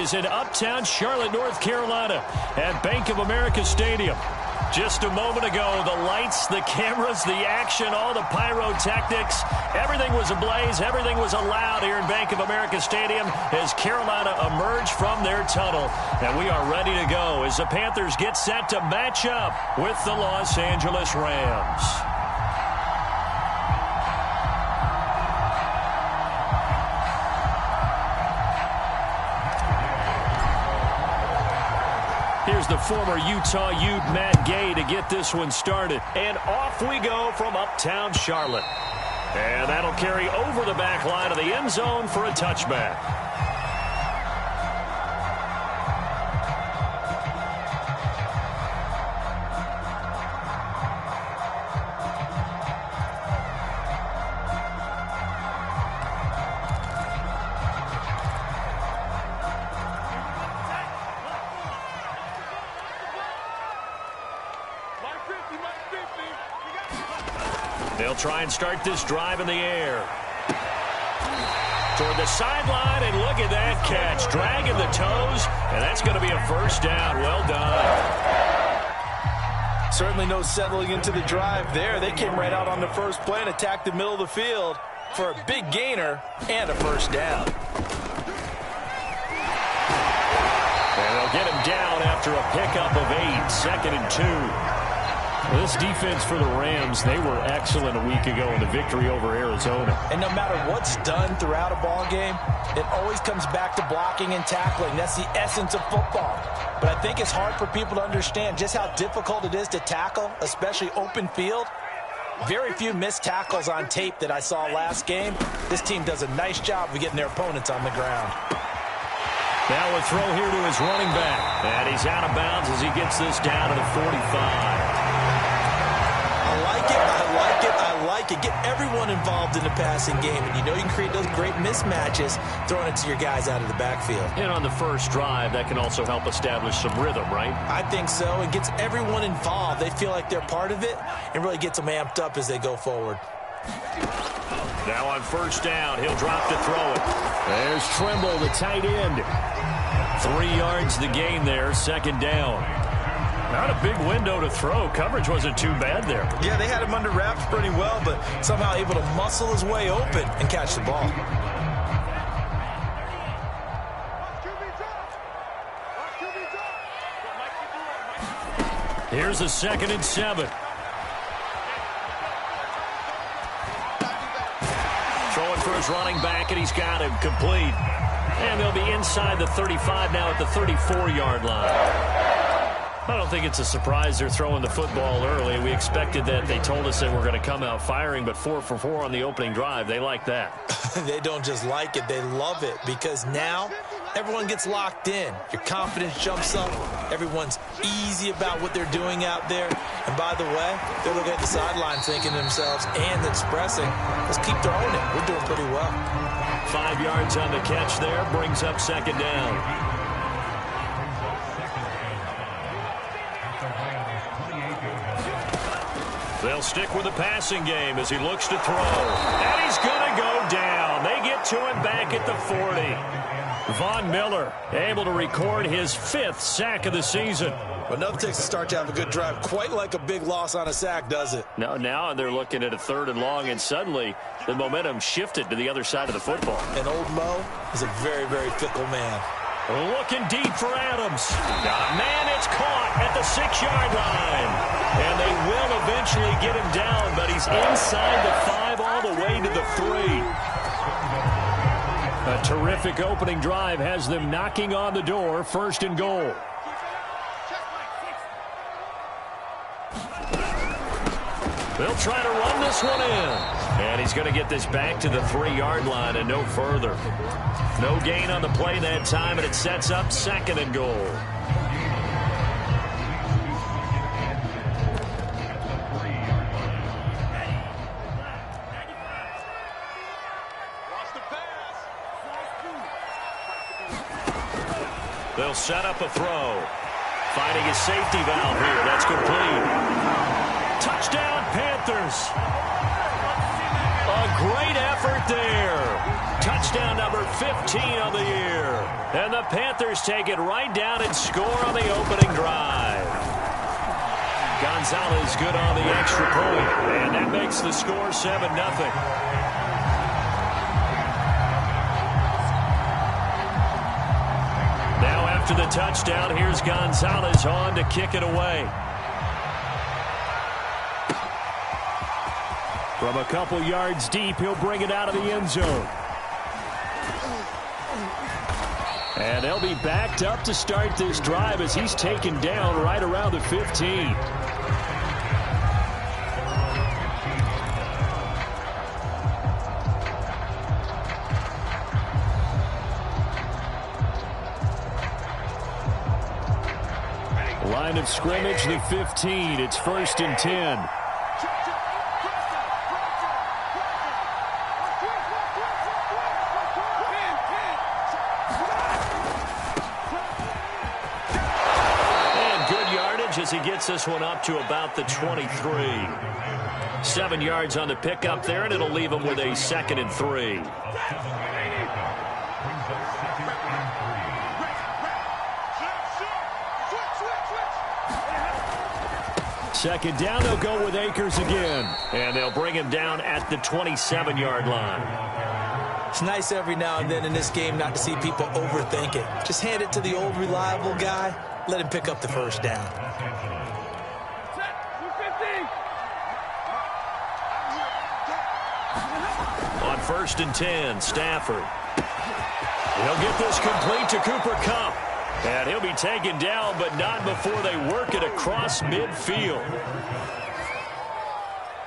is in uptown Charlotte, North Carolina at Bank of America Stadium. Just a moment ago, the lights, the cameras, the action, all the pyrotechnics, everything was ablaze, everything was allowed here in Bank of America Stadium as Carolina emerged from their tunnel. And we are ready to go as the Panthers get set to match up with the Los Angeles Rams. Here's the former Utah Ute Matt Gay to get this one started. And off we go from uptown Charlotte. And that'll carry over the back line of the end zone for a touchback. They'll try and start this drive in the air. Toward the sideline, and look at that catch. Dragging the toes, and that's going to be a first down. Well done. Certainly no settling into the drive there. They came right out on the first play and attacked the middle of the field for a big gainer and a first down. And they'll get him down after a pickup of 8, 2nd and 2. Well, this defense for the Rams, they were excellent a week ago in the victory over Arizona. And no matter what's done throughout a ball game, it always comes back to blocking and tackling. That's the essence of football. But I think it's hard for people to understand just how difficult it is to tackle, especially open field. Very few missed tackles on tape that I saw last game. This team does a nice job of getting their opponents on the ground. Now a throw here to his running back. And he's out of bounds as he gets this down to the 45. I like it. Get everyone involved in the passing game. And you know you can create those great mismatches throwing it to your guys out of the backfield. And on the first drive, that can also help establish some rhythm, right? I think so. It gets everyone involved. They feel like they're part of it and really gets them amped up as they go forward. Now on first down, he'll drop to throw it. There's Trimble, the tight end. 3 yards the gain there, 2nd down. Not a big window to throw. Coverage wasn't too bad there. Yeah, they had him under wraps pretty well, but somehow able to muscle his way open and catch the ball. Here's a 2nd and 7. Throwing for his running back, and he's got him complete. And they'll be inside the 35 now at the 34-yard line. I don't think it's a surprise they're throwing the football early. We expected that. They told us they were going to come out firing, but 4 for 4 on the opening drive. They like that. They don't just like it. They love it because now everyone gets locked in. Your confidence jumps up. Everyone's easy about what they're doing out there. And by the way, they're looking at the sideline thinking to themselves and expressing, let's keep throwing it. We're doing pretty well. 5 yards on the catch there. Brings up 2nd down. They'll stick with the passing game as he looks to throw. And he's going to go down. They get to him back at the 40. Von Miller able to record his 5th sack of the season. But nothing takes a start to have a good drive. Quite like a big loss on a sack, does it? Now they're looking at a 3rd and long, and suddenly the momentum shifted to the other side of the football. And old Mo is a very, very fickle man. Looking deep for Adams. Man, it's caught at the 6-yard line. And they will eventually get him down, but he's inside the 5 all the way to the 3. A terrific opening drive has them knocking on the door, 1st and goal. They'll try to run this one in. And he's going to get this back to the 3-yard line and no further. No gain on the play that time, and it sets up 2nd and goal. They'll set up a throw. Finding his safety valve here. That's complete. Touchdown, Panthers. A great effort there. Touchdown. touchdown number 15 of the year. And the Panthers take it right down and score on the opening drive. Gonzalez good on the extra point, and that makes the score 7-0. Now after the touchdown, here's Gonzalez on to kick it away. From a couple yards deep, he'll bring it out of the end zone. And they'll be backed up to start this drive as he's taken down right around the 15. Line of scrimmage, the 15. It's 1st and 10. As he gets this one up to about the 23. 7 yards on the pickup there, and it'll leave him with a 2nd and 3. Second down, they'll go with Akers again. And they'll bring him down at the 27-yard line. It's nice every now and then in this game not to see people overthink it. Just hand it to the old reliable guy. Let him pick up the first down. On 1st and 10, Stafford. He'll get this complete to Cooper Kupp. And he'll be taken down, but not before they work it across midfield.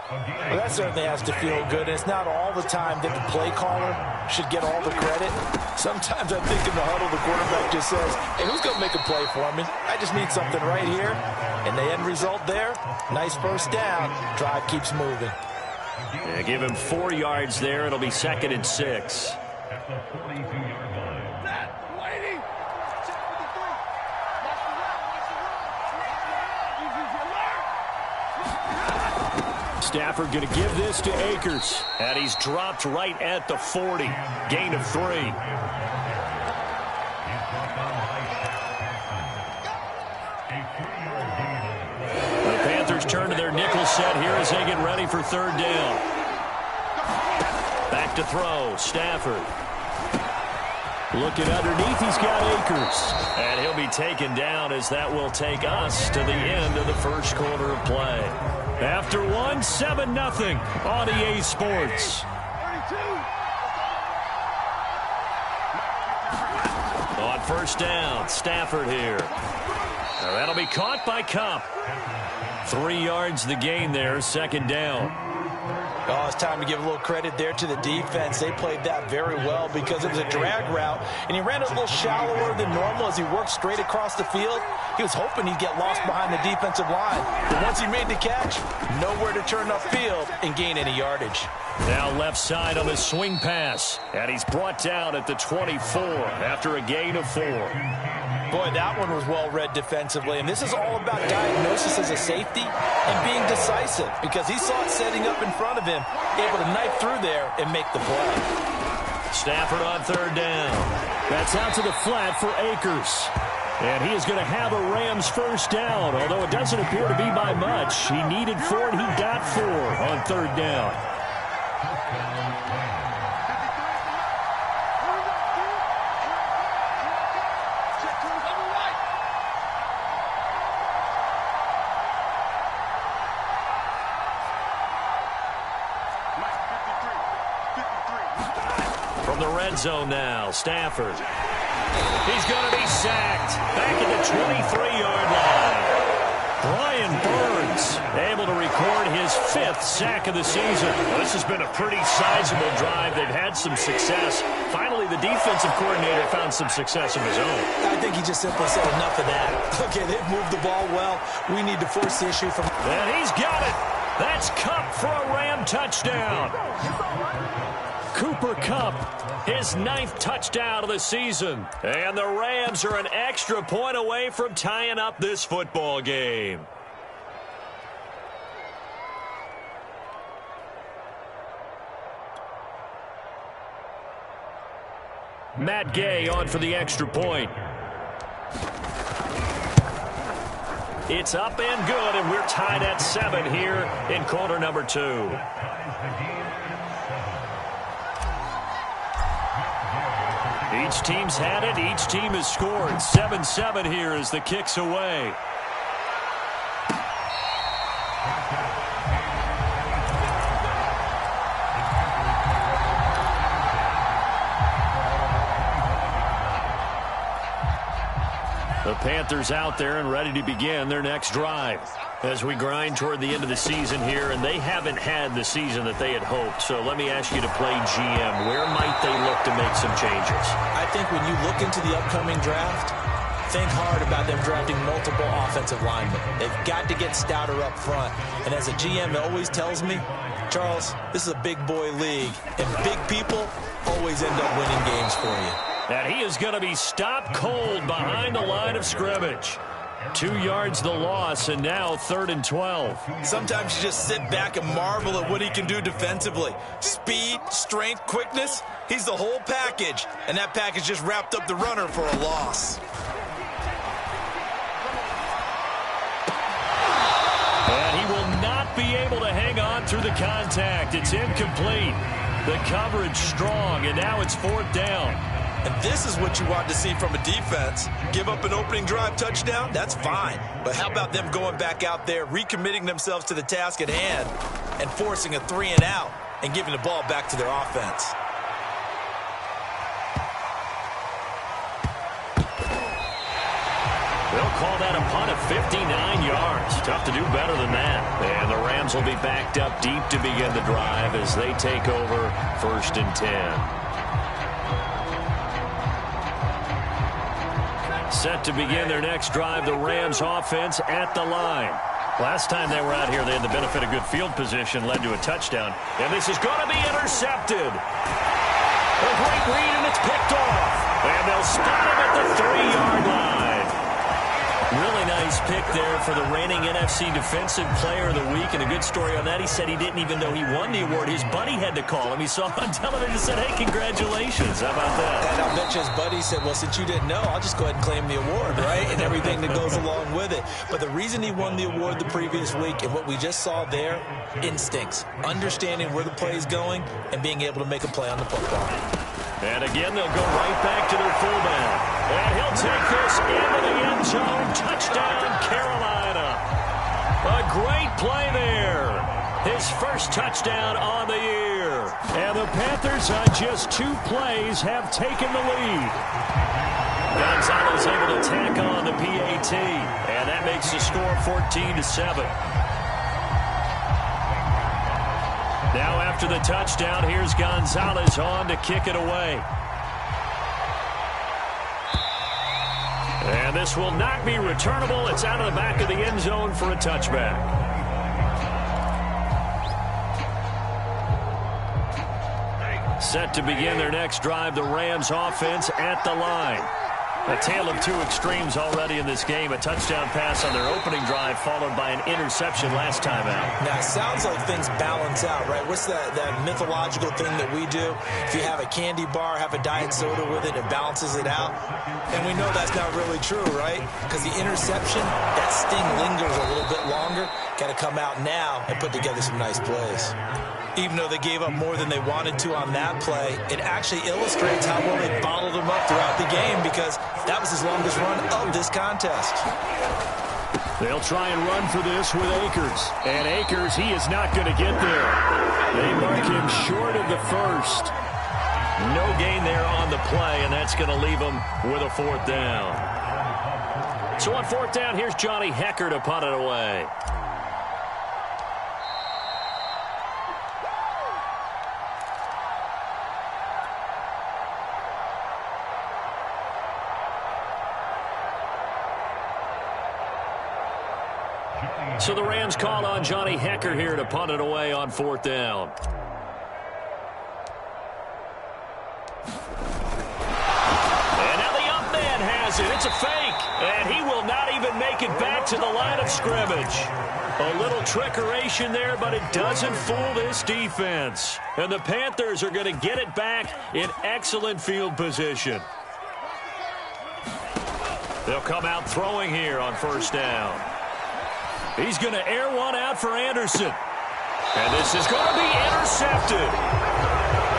Well, that certainly has to feel good. And it's not all the time that the play caller should get all the credit. Sometimes I think in the huddle, the quarterback just says, hey, who's going to make a play for me? I just need something right here. And the end result there, nice first down. Drive keeps moving. Yeah, give him 4 yards there. It'll be 2nd and 6. Stafford going to give this to Akers. And he's dropped right at the 40. Gain of 3. The Panthers turn to their nickel set here as they get ready for 3rd down. Back to throw. Stafford. Looking underneath, he's got Akers. And he'll be taken down as that will take us to the end of the first quarter of play. After 7-0 on EA Sports. On 1st down, Stafford here. Now that'll be caught by Kupp. 3 yards the gain there, 2nd down. Oh, it's time to give a little credit there to the defense. They played that very well because it was a drag route, and he ran it a little shallower than normal as he worked straight across the field. He was hoping he'd get lost behind the defensive line. But once he made the catch, nowhere to turn upfield and gain any yardage. Now left side on the swing pass, and he's brought down at the 24 after a gain of 4. Boy, that one was well read defensively, and this is all about diagnosis as a safety and being decisive because he saw it setting up in front of him, able to knife through there and make the play. Stafford on 3rd down. That's out to the flat for Akers. And he is going to have a Rams first down, although it doesn't appear to be by much. He needed 4, and he got 4 on 3rd down. From the red zone now, Stafford. He's going to be sacked back at the 23-yard line. Brian Burns able to record his 5th sack of the season. Well, this has been a pretty sizable drive. They've had some success. Finally, the defensive coordinator found some success of his own. I think he just simply said enough of that. Okay, they've moved the ball well. We need to force the issue from... And he's got it. That's Kupp for a Ram touchdown. Cooper Kupp, his 9th touchdown of the season. And the Rams are an extra point away from tying up this football game. Matt Gay on for the extra point. It's up and good, and we're tied at 7 here in quarter number 2. Each team's had it. Each team has scored. 7-7 here as the kick's away. The Panthers out there and ready to begin their next drive as we grind toward the end of the season here, and they haven't had the season that they had hoped. So let me ask you to play GM. Where might they look to make some changes? I think when you look into the upcoming draft, think hard about them drafting multiple offensive linemen. They've got to get stouter up front. And as a GM, it always tells me, Charles, this is a big boy league, and big people always end up winning games for you. And he is going to be stopped cold behind the line of scrimmage. 2 yards the loss, and now 3rd and 12. Sometimes you just sit back and marvel at what he can do defensively. Speed, strength, quickness, he's the whole package. And that package just wrapped up the runner for a loss. And he will not be able to hang on through the contact. It's incomplete. The coverage strong, and now it's 4th down. And this is what you want to see from a defense. Give up an opening drive touchdown, that's fine. But how about them going back out there, recommitting themselves to the task at hand, and forcing a 3 and out and giving the ball back to their offense? They'll call that a punt of 59 yards. Tough to do better than that. And the Rams will be backed up deep to begin the drive as they take over 1st and 10. Set to begin their next drive, the Rams offense at the line. Last time they were out here, they had the benefit of good field position, led to a touchdown. And this is going to be intercepted. A great read, and it's picked off. And they'll spot him at the 3-yard line. Really nice pick there for the reigning NFC Defensive Player of the Week. And a good story on that, he said he didn't even know he won the award. His buddy had to call him. He saw him on television and said, hey, congratulations. How about that? And I'll bet you his buddy said, well, since you didn't know, I'll just go ahead and claim the award, right? And everything that goes along with it. But the reason he won the award the previous week and what we just saw there, instincts, understanding where the play is going and being able to make a play on the football. And again, they'll go right back to their fullback. And he'll take this into the end zone. Touchdown, Carolina. A great play there. His first touchdown on the year. And the Panthers on just 2 plays have taken the lead. Gonzalez able to tack on the PAT. And that makes the score 14-7. Now after the touchdown, here's Gonzalez on to kick it away. And this will not be returnable. It's out of the back of the end zone for a touchback. Set to begin their next drive, the Rams offense at the line. A tale of 2 extremes already in this game. A touchdown pass on their opening drive followed by an interception last time out. Now, it sounds like things balance out, right? What's that mythological thing that we do? If you have a candy bar, have a diet soda with it, it balances it out. And we know that's not really true, right? Because the interception, that sting lingers a little bit longer. Got to come out now and put together some nice plays. Even though they gave up more than they wanted to on that play, it actually illustrates how well they bottled them up throughout the game because that was his longest run of this contest. They'll try and run for this with Akers. And Akers, he is not going to get there. They mark him short of the first. No gain there on the play, and that's going to leave him with a 4th down. So on 4th down, here's Johnny Hecker to punt it away. So the Rams call on Johnny Hecker here to punt it away on 4th down. And now the up man has Anderson, it's a fake, and he will not even make it back to the line of scrimmage. A little trickeration there, but it doesn't fool this defense. And the Panthers are going to get it back in excellent field position. They'll come out throwing here on first down. He's going to air one out for Anderson. And this is going to be intercepted.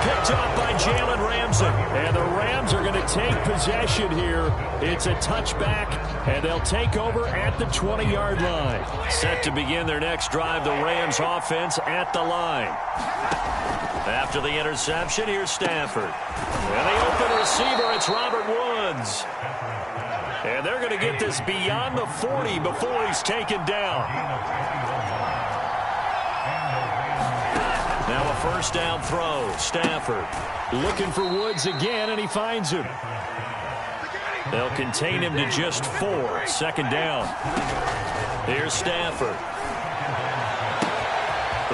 Picked off by Jalen Ramsey. And the Rams are going to take possession here. It's a touchback, and they'll take over at the 20-yard line. Set to begin their next drive, the Rams offense at the line. After the interception, here's Stafford. And the open receiver, it's Robert Woods. And they're going to get this beyond the 40 before he's taken down. Now a first down throw. Stafford looking for Woods again, and he finds him. They'll contain him to just 4. Second down. Here's Stafford.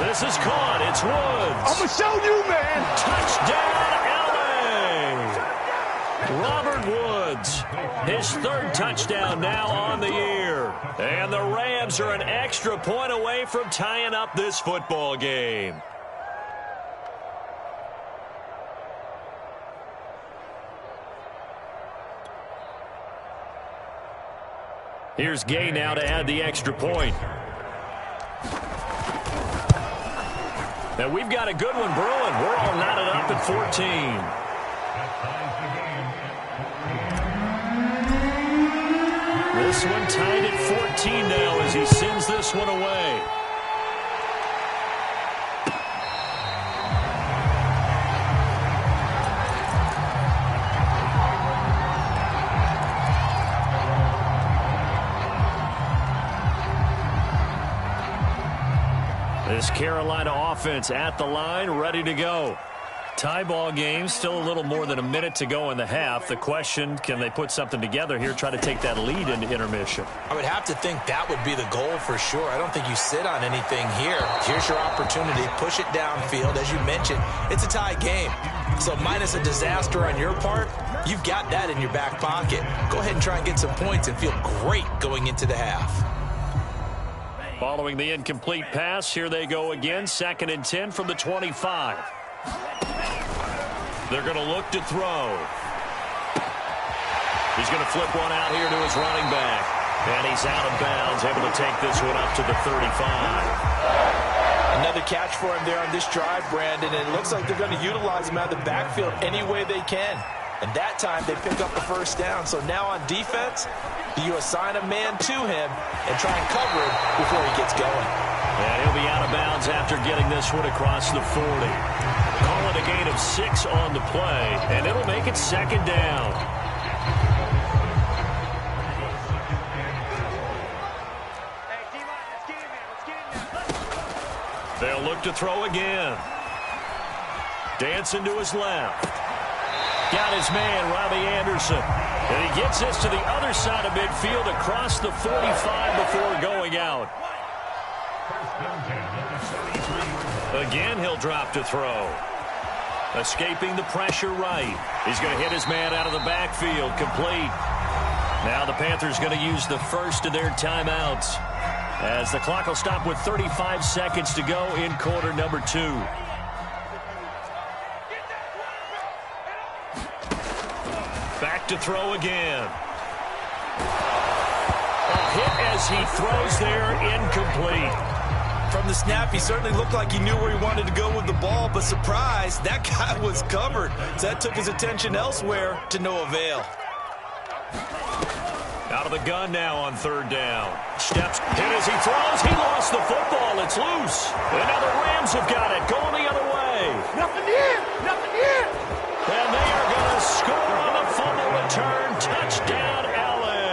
This is caught. It's Woods. I'm going to show you, man. Touchdown, L.A. Robert Woods. His third touchdown now on the year. And the Rams are an extra point away from tying up this football game. Here's Gay now to add the extra point. Now we've got a good one brewing. We're all knotted up at 14. This one tied at 14 now as he sends this one away. This Carolina offense at the line, ready to go. Tie ball game, still a little more than a minute to go in the half. The question, can they put something together here, try to take that lead into intermission? I would have to think that would be the goal for sure. I don't think you sit on anything here. Here's your opportunity. Push it downfield. As you mentioned, it's a tie game. So minus a disaster on your part, you've got that in your back pocket. Go ahead and try and get some points and feel great going into the half. Following the incomplete pass, here they go again. 2nd and 10 from the 25. They're going to look to throw. He's going to flip one out here to his running back. And he's out of bounds, able to take this one up to the 35. Another catch for him there on this drive, Brandon, and it looks like they're going to utilize him out of the backfield any way they can. And that time they pick up the first down. So now on defense, you assign a man to him and try and cover him before he gets going. And he'll be out of bounds after getting this one across the 40. Call it a gain of 6 on the play, and it'll make it 2nd down. They'll look to throw again. Dancing to his left. Got his man, Robbie Anderson. And he gets this to the other side of midfield across the 45 before going out. Again, he'll drop to throw. Escaping the pressure right. He's going to hit his man out of the backfield. Complete. Now the Panthers going to use the first of their timeouts, as the clock will stop with 35 seconds to go in quarter number 2. Back to throw again. A hit as he throws there, incomplete. From the snap, he certainly looked like he knew where he wanted to go with the ball, but surprise, that guy was covered. So that took his attention elsewhere to no avail. Out of the gun now on 3rd down. Steps hit as he throws. He lost the football. It's loose. And now the Rams have got it. Going the other way. Nothing here. Nothing here. And they are going to score on the fumble return. Touchdown, L.A.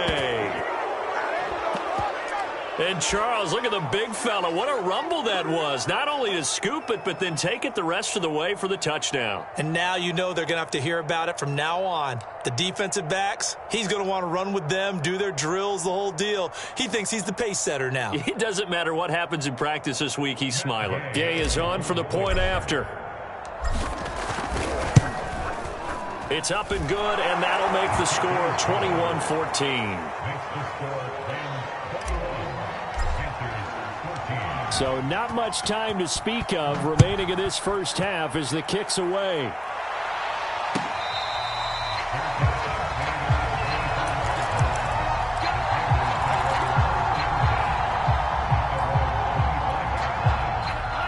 And Charles, look at the big fella. What a rumble that was. Not only to scoop it, but then take it the rest of the way for the touchdown. And now you know they're going to have to hear about it from now on. The defensive backs, he's going to want to run with them, do their drills, the whole deal. He thinks he's the pace setter now. It doesn't matter what happens in practice this week. He's smiling. Gay is on for the point after. It's up and good, and that'll make the score 21-14. So not much time to speak of remaining in this first half as the kick's away.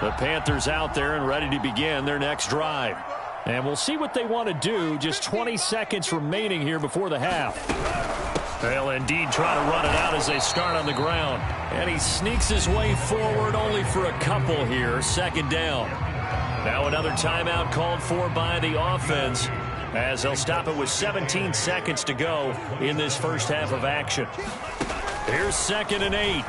The Panthers out there and ready to begin their next drive. And we'll see what they want to do. Just 20 seconds remaining here before the half. They'll indeed try to run it out as they start on the ground. And he sneaks his way forward only for a couple here. Second down. Now another timeout called for by the offense as they'll stop it with 17 seconds to go in this first half of action. Here's 2nd and 8.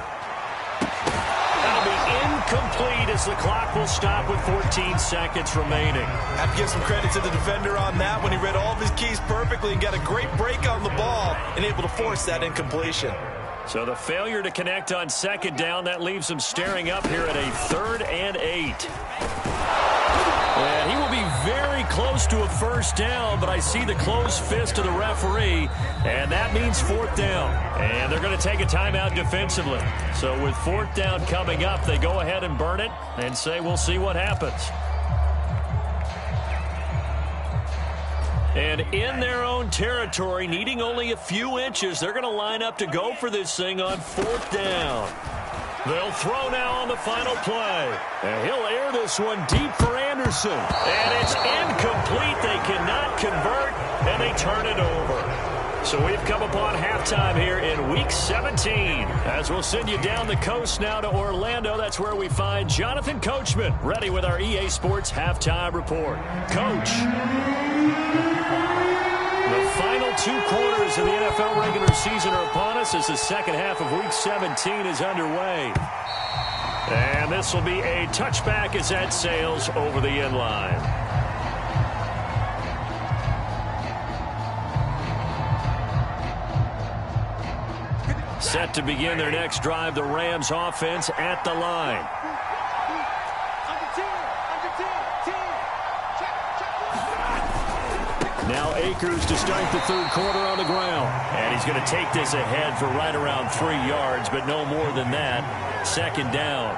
That'll be incomplete as the clock will stop with 14 seconds remaining. I have to give some credit to the defender on that when he read all of his keys perfectly and got a great break on the ball and able to force that incompletion. So the failure to connect on 2nd down, that leaves him staring up here at a 3rd and 8. And he will be very close to a first down, but I see the closed fist of the referee, and that means 4th down. And they're going to take a timeout defensively. So with 4th down coming up, they go ahead and burn it and say we'll see what happens. And in their own territory, needing only a few inches, they're going to line up to go for this thing on 4th down. They'll throw now on the final play. And he'll air this one deep for Anderson. And it's incomplete. They cannot convert, and they turn it over. So we've come upon halftime here in Week 17. As we'll send you down the coast now to Orlando. That's where we find Jonathan Coachman ready with our EA Sports Halftime Report. Coach. The final 2 quarters of the NFL regular season are upon us as the second half of Week 17 is underway. And this will be a touchback as that sails over the end line. Set to begin their next drive, the Rams offense at the line. Now Akers to start the 3rd quarter on the ground. And he's going to take this ahead for right around 3 yards, but no more than that. 2nd down.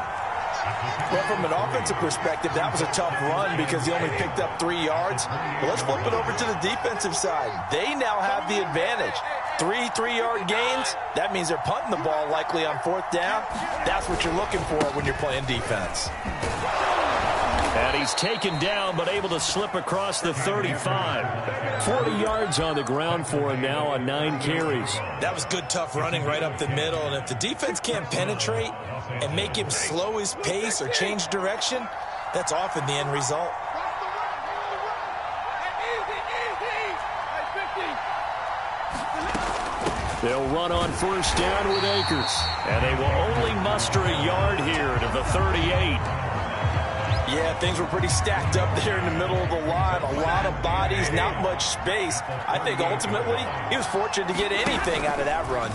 Well, from an offensive perspective, that was a tough run because he only picked up 3 yards. But let's flip it over to the defensive side. They now have the advantage. 3 3-yard gains, that means they're punting the ball likely on 4th down. That's what you're looking for when you're playing defense. And he's taken down, but able to slip across the 35. 40 yards on the ground for him now on 9 carries. That was good, tough running right up the middle. And if the defense can't penetrate and make him slow his pace or change direction, that's often the end result. They'll run on 1st down with Akers. And they will only muster a yard here to the 38. Yeah, things were pretty stacked up there in the middle of the line. A lot of bodies, not much space. I think ultimately he was fortunate to get anything out of that run.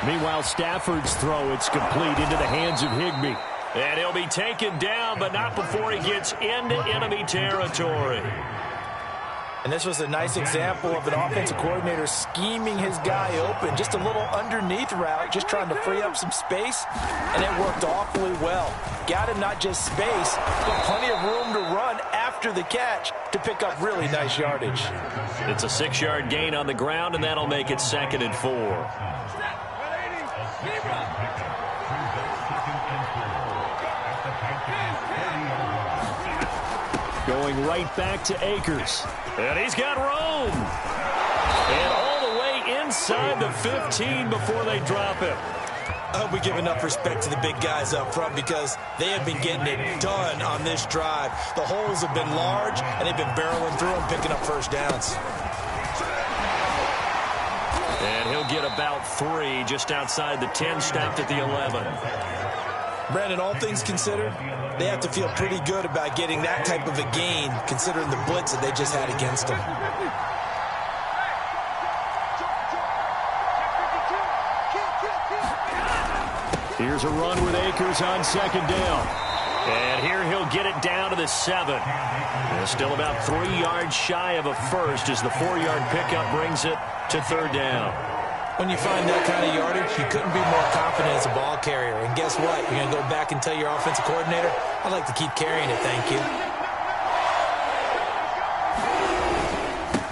Meanwhile, Stafford's throw, it's complete into the hands of Higbee. And he'll be taken down, but not before he gets into enemy territory. And this was a nice example of an offensive coordinator scheming his guy open. Just a little underneath route, just trying to free up some space, and it worked awfully well. Got him not just space, but plenty of room to run after the catch to pick up really nice yardage. It's a 6-yard gain on the ground, and that'll make it 2nd and 4. Going right back to Akers. And he's got room. And all the way inside the 15 before they drop him. I hope we give enough respect to the big guys up front because they have been getting it done on this drive. The holes have been large, and they've been barreling through them, picking up first downs. And he'll get about 3 just outside the 10, stopped at the 11. Brandon, all things considered, they have to feel pretty good about getting that type of a gain considering the blitz that they just had against them. Here's a run with Akers on 2nd down. And here he'll get it down to the 7. Still about 3 yards shy of a first as the 4-yard pickup brings it to third down. When you find that kind of yardage, you couldn't be more confident as a ball carrier. And guess what? You're going to go back and tell your offensive coordinator, I'd like to keep carrying it, thank you.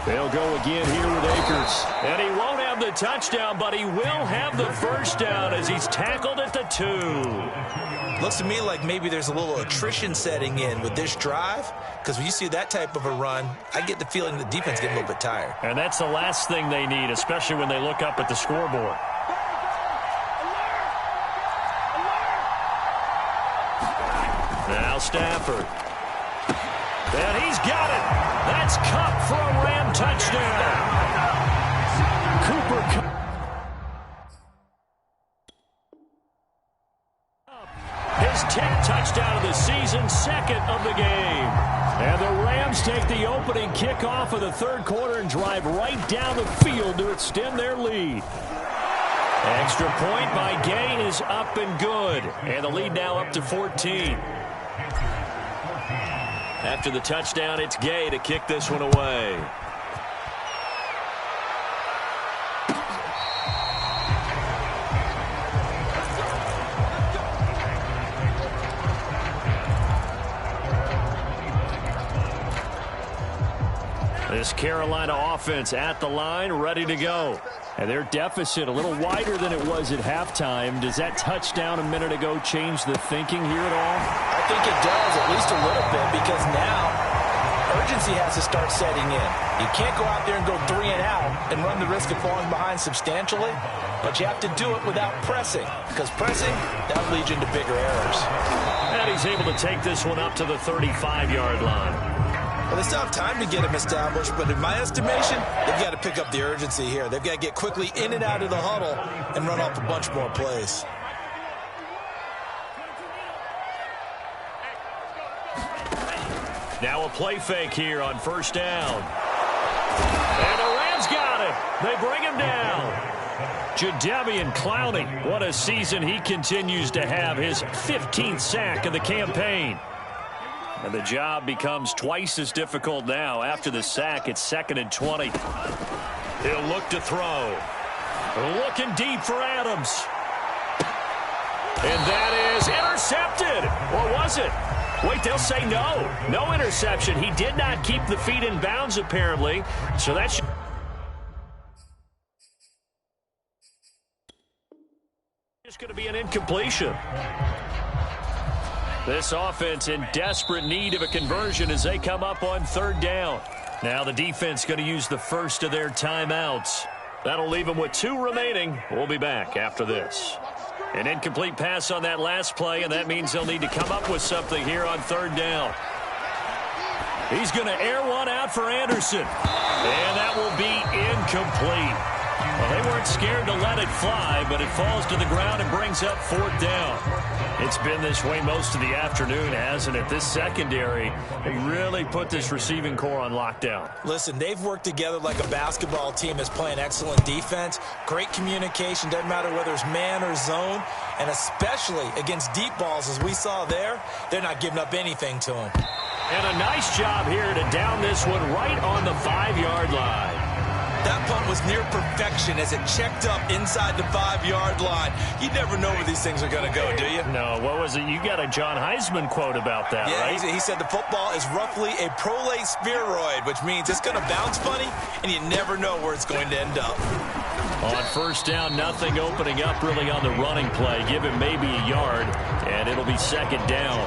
They'll go again here with Akers. And he won't have the touchdown, but he will have the first down as he's tackled at the 2. Looks to me like maybe there's a little attrition setting in with this drive, because when you see that type of a run, I get the feeling the defense getting a little bit tired. And that's the last thing they need, especially when they look up at the scoreboard. Now Stafford. And he's got it. That's Kupp for a Ram touchdown. Cooper Kupp. His 10th touchdown of the season, 2nd of the game. And the Rams take the opening kickoff of the 3rd quarter and drive right down the field to extend their lead. Extra point by Gay is up and good. And the lead now up to 14. After the touchdown, it's Gay to kick this one away. This Carolina offense at the line, ready to go. And their deficit a little wider than it was at halftime. Does that touchdown a minute ago change the thinking here at all? I think it does, at least a little bit, because now urgency has to start setting in. You can't go out there and go 3 and out and run the risk of falling behind substantially, but you have to do it without pressing, because pressing, that leads you into bigger errors. And he's able to take this one up to the 35-yard line. Well, they still have time to get him established, but in my estimation, they've got to pick up the urgency here. They've got to get quickly in and out of the huddle and run off a bunch more plays. Now a play fake here on first down. And the Rams got it. They bring him down. Jadeveon Clowney, what a season he continues to have. His 15th sack of the campaign. And the job becomes twice as difficult now. After the sack, it's 2nd and 20. He'll look to throw. Looking deep for Adams. And that is intercepted. Or was it? Wait, they'll say no. No interception. He did not keep the feet in bounds, apparently. So that's just going to be an incompletion. This offense in desperate need of a conversion as they come up on 3rd down. Now the defense going to use the first of their timeouts. That'll leave them with 2 remaining. We'll be back after this. An incomplete pass on that last play, and that means they'll need to come up with something here on 3rd down. He's going to air one out for Anderson. And that will be incomplete. Well, they weren't scared to let it fly, but it falls to the ground and brings up 4th down. It's been this way most of the afternoon, hasn't it? This secondary really put this receiving core on lockdown. Listen, they've worked together like a basketball team that's playing excellent defense. Great communication, doesn't matter whether it's man or zone. And especially against deep balls, as we saw there, they're not giving up anything to them. And a nice job here to down this one right on the 5-yard line. That punt was near perfection as it checked up inside the 5-yard line. You never know where these things are going to go, do you? No, what was it? You got a John Heisman quote about that, right? Yeah, he said the football is roughly a prolate spheroid, which means it's going to bounce funny, and you never know where it's going to end up. On first down, nothing opening up really on the running play. Give him maybe a yard, and it'll be 2nd down.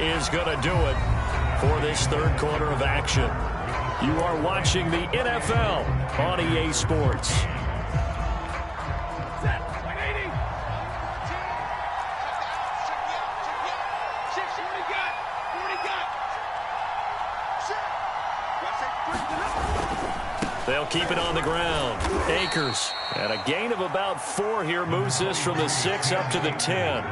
Is going to do it for this 3rd quarter of action. You are watching the NFL on EA Sports. They'll keep it on the ground. Akers, and a gain of about 4 here moves this from the 6 up to the 10.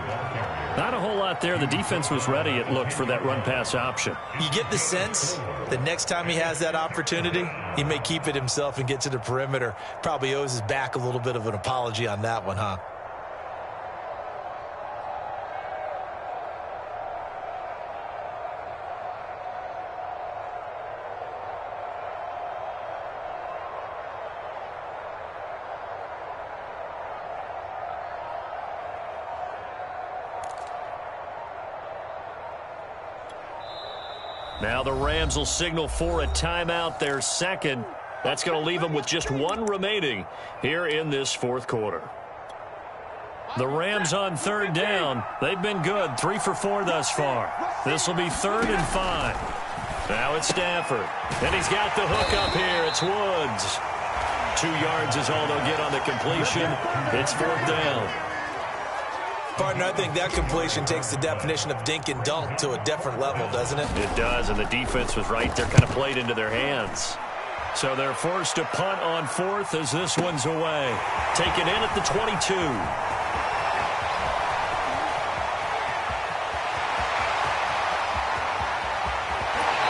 Not a whole lot there. The defense was ready, it looked, for that run-pass option. You get the sense that next time he has that opportunity, he may keep it himself and get to the perimeter. Probably owes his back a little bit of an apology on that one, huh? Now the Rams will signal for a timeout, their second. That's going to leave them with just one remaining here in this fourth quarter. The Rams on third down. They've been good, 3 for 4 thus far. This will be 3rd and 5. Now it's Stafford. And he's got the hook up here. It's Woods. 2 yards is all they'll get on the completion. It's 4th down. Partner, I think that completion takes the definition of dink and dunk to a different level, doesn't it? It does, and the defense was right there, kind of played into their hands. So they're forced to punt on 4th as this one's away. Taken in at the 22.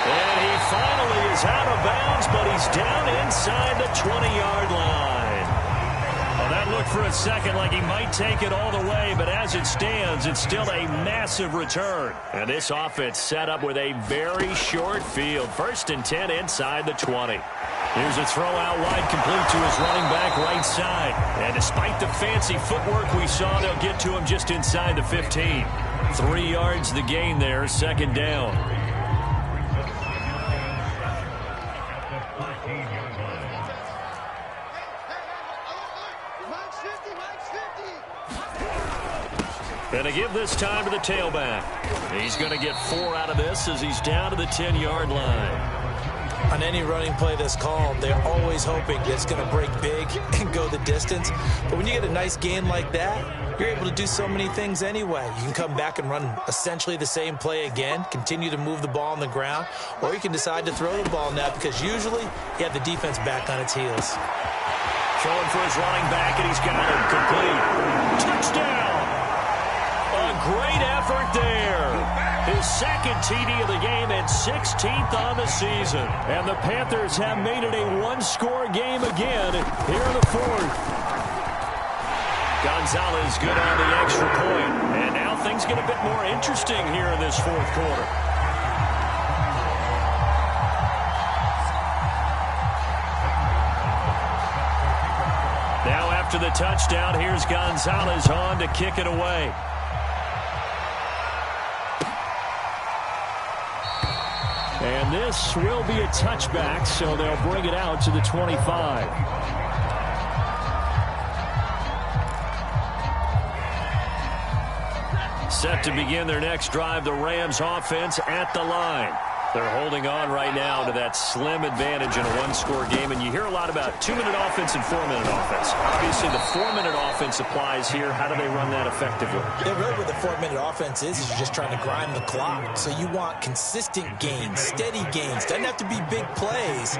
And he finally is out of bounds, but he's down inside the 20-yard line. Well, that looked for a second like he might take it all the way, but as it stands, it's still a massive return. And this offense set up with a very short field. 1st and 10 inside the 20. Here's a throw out wide, complete to his running back right side. And despite the fancy footwork we saw, they'll get to him just inside the 15. 3 yards the gain there, 2nd down. Going to give this time to the tailback. He's going to get 4 out of this as he's down to the 10-yard line. On any running play that's called, they're always hoping it's going to break big and go the distance. But when you get a nice gain like that, you're able to do so many things anyway. You can come back and run essentially the same play again, continue to move the ball on the ground, or you can decide to throw the ball now because usually you have the defense back on its heels. Throwing for his running back, and he's got it complete. Touchdown! A great effort there. His 2nd TD of the game and 16th on the season. And the Panthers have made it a one-score game again here in the 4th. Gonzalez good on the extra point. And now things get a bit more interesting here in this 4th quarter. Now after the touchdown, here's Gonzalez on to kick it away. And this will be a touchback, so they'll bring it out to the 25. Set to begin their next drive, the Rams offense at the line. They're holding on right now to that slim advantage in a one-score game. And you hear a lot about 2-minute offense and 4-minute offense. Obviously, the 4-minute offense applies here. How do they run that effectively? Yeah, really what the 4-minute offense is you're just trying to grind the clock. So you want consistent gains, steady gains. Doesn't have to be big plays,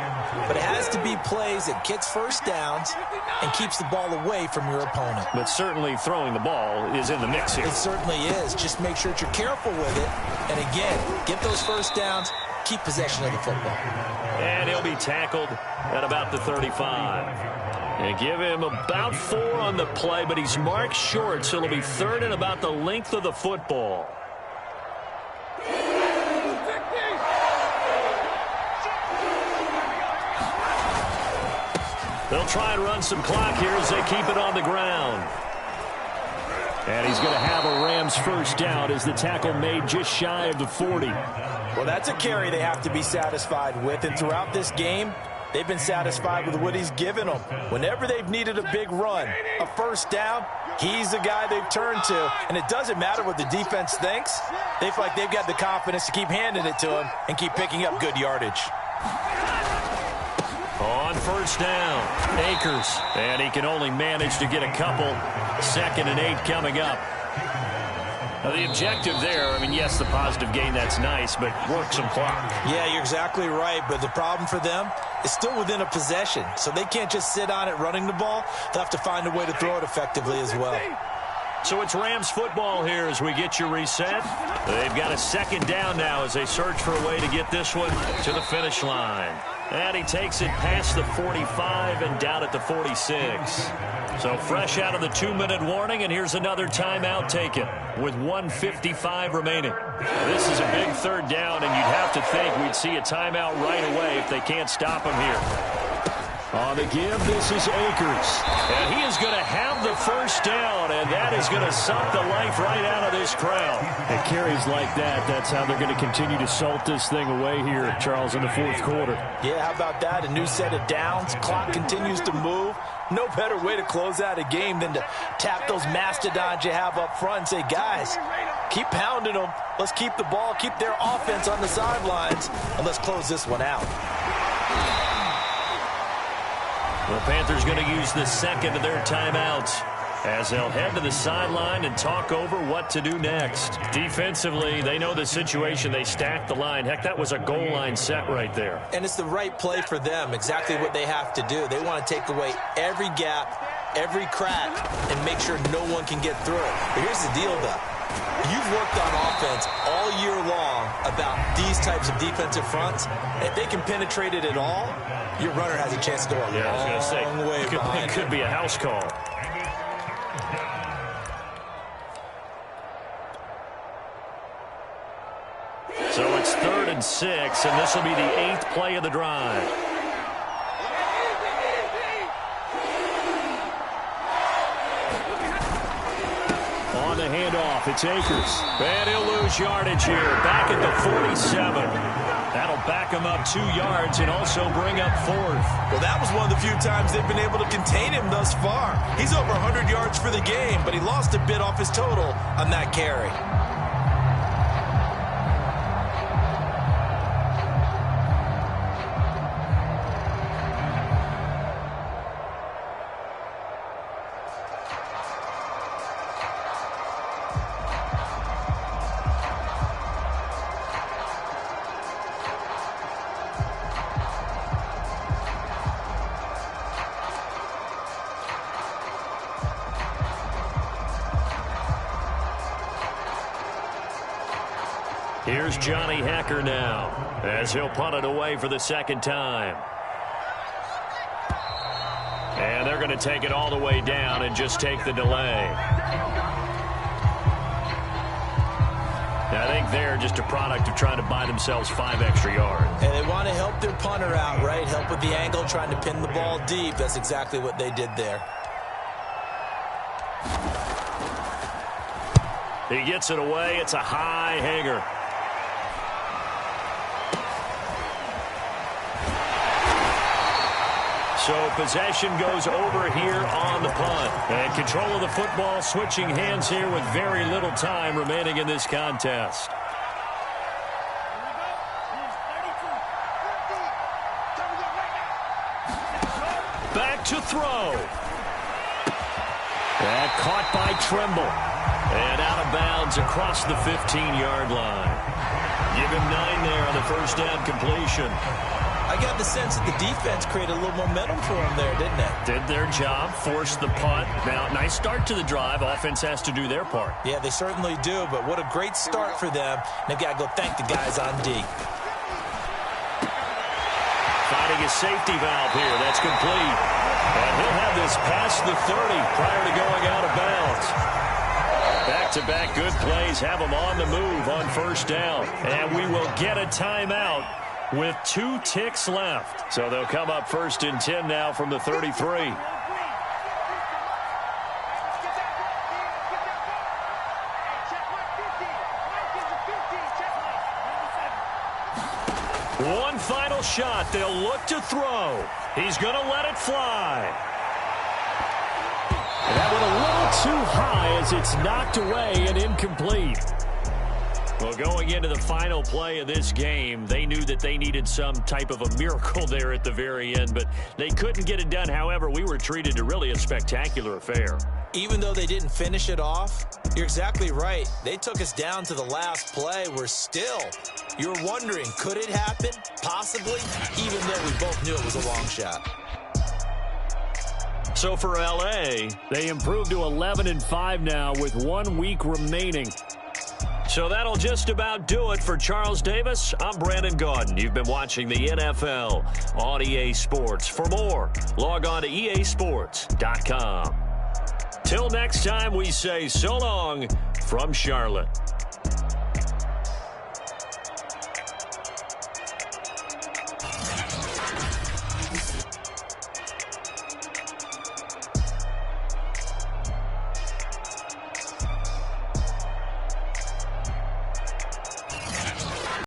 but it has to be plays that gets first downs and keeps the ball away from your opponent. But certainly throwing the ball is in the mix here. It certainly is. Just make sure that you're careful with it. And again, get those first downs. Keep possession of the football. And he'll be tackled at about the 35. And give him about 4 on the play, but he's marked short, so it'll be 3rd and about the length of the football. They'll try and run some clock here as they keep it on the ground. And he's going to have a Rams first down as the tackle made just shy of the 40. Well, that's a carry they have to be satisfied with. And throughout this game, they've been satisfied with what he's given them. Whenever they've needed a big run, a first down, he's the guy they've turned to. And it doesn't matter what the defense thinks. They feel like they've got the confidence to keep handing it to him and keep picking up good yardage. On first down, Akers. And he can only manage to get a couple. 2nd and 8 coming up. Now the objective there, I mean, yes, the positive gain, that's nice, but work some clock. Yeah, you're exactly right, but the problem for them is still within a possession, so they can't just sit on it running the ball. They'll have to find a way to throw it effectively as well. So it's Rams football here as we get you reset. They've got a second down now as they search for a way to get this one to the finish line. And he takes it past the 45 and down at the 46. So fresh out of the 2-minute warning, and here's another timeout taken with 1:55 remaining. This is a big third down, and you'd have to think we'd see a timeout right away if they can't stop him here. On the give, this is Akers. And he is going to have the first down, and that is going to suck the life right out of this crowd. It carries like that. That's how they're going to continue to salt this thing away here, Charles, in the fourth quarter. Yeah, how about that? A new set of downs. Clock continues to move. No better way to close out a game than to tap those mastodons you have up front and say, guys, keep pounding them. Let's keep the ball, keep their offense on the sidelines, and let's close this one out. The Panthers going to use the second of their timeouts as they'll head to the sideline and talk over what to do next. Defensively, they know the situation. They stacked the line. Heck, that was a goal line set right there. And it's the right play for them, exactly what they have to do. They want to take away every gap, every crack, and make sure no one can get through it. But here's the deal, though. You've worked on offense all year long about these types of defensive fronts. If they can penetrate it at all, your runner has a chance to go a long way behind. It could be a house call. So it's 3rd and 6, and this will be the 8th play of the drive. On the handoff, it's Akers. And he'll lose yardage here, back at the 47. That'll back him up 2 yards and also bring up 4th. Well, that was one of the few times they've been able to contain him thus far. He's over 100 yards for the game, but he lost a bit off his total on that carry. Here's Johnny Hecker now as he'll punt it away for the second time. And they're going to take it all the way down and just take the delay. I think they're just a product of trying to buy themselves 5 extra yards. And they want to help their punter out, right? Help with the angle, trying to pin the ball deep. That's exactly what they did there. He gets it away. It's a high hanger. So possession goes over here on the punt. And control of the football, switching hands here with very little time remaining in this contest. Back to throw. And caught by Tremble. And out of bounds across the 15-yard line. Give him 9 there on the first down completion. I got the sense that the defense created a little momentum for them there, didn't it? Did their job, forced the punt. Now, nice start to the drive. Offense has to do their part. Yeah, they certainly do, but what a great start for them. They've got to go thank the guys on D. Finding a safety valve here. That's complete. And he'll have this past the 30 prior to going out of bounds. Back-to-back good plays have them on the move on first down. And we will get a timeout with 2 ticks left. So they'll come up 1st and 10 now from the 33. One final shot. They'll look to throw. He's going to let it fly. That one a little too high as it's knocked away and incomplete. Well, going into the final play of this game, they knew that they needed some type of a miracle there at the very end, but they couldn't get it done. However, we were treated to really a spectacular affair. Even though they didn't finish it off, you're exactly right. They took us down to the last play. We're still, you're wondering, could it happen? Possibly, even though we both knew it was a long shot. So for L.A., they improved to 11-5 now with 1 week remaining. So that'll just about do it for Charles Davis. I'm Brandon Gaudin. You've been watching the NFL on EA Sports. For more, log on to easports.com. Till next time, we say so long from Charlotte.